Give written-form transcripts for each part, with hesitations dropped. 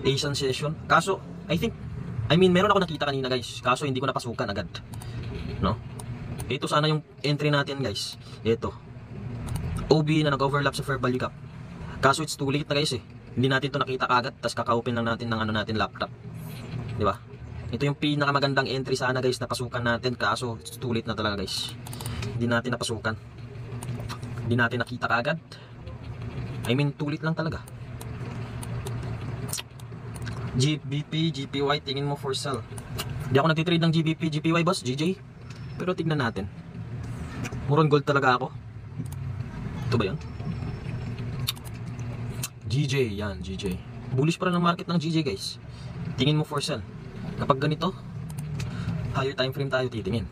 Asian session. Kaso, meron ako nakita kanina guys. Kaso hindi ko napasukan agad. No? Ito sana yung entry natin guys. Ito. OB na nag-overlap sa fair value gap. Kaso it's too late na guys eh. Hindi natin to nakita kagad. Tapos kaka-open lang natin ng laptop. Di ba? Ito yung pinakamagandang entry sana guys na pasukan natin. Kaso it's too late na talaga guys. Hindi natin napasukan. Hindi natin nakita kagad. Too late lang talaga. GBP, GPY, tingin mo for sell. Hindi ako nagtitrade ng GBP, GPY boss, GJ. Pero tignan natin. Murong gold talaga ako. Ito ba yan? GJ, yan, GJ. Bullish pa rin ang market ng GJ guys. Tingin mo for sell. Kapag ganito, higher time frame tayo titingin.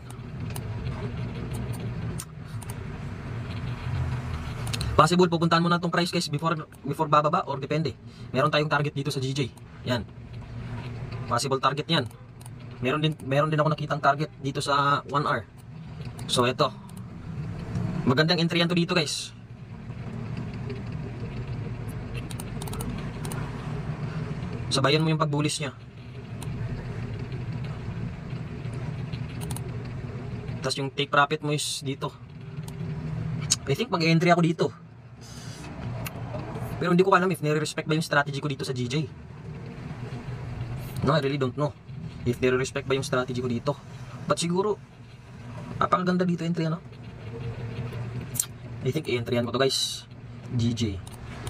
Possible pupuntahan mo na itong price guys before bababa or depende. Meron tayong target dito sa GJ. Yan. Possible target yan. Meron din ako nakitang target dito sa 1 hour. So ito. Magandang entry yan to dito guys. Sabayan mo yung pag-bullish niya. Tapos yung take profit mo is dito. I think mag-entry ako dito. Pero hindi ko alam if nire-respect ba yung strategy ko dito sa GJ. No, I really don't know if nire-respect ba yung strategy ko dito. But siguro napakaganda dito entry ano. I think i-entryan ko to guys. GJ.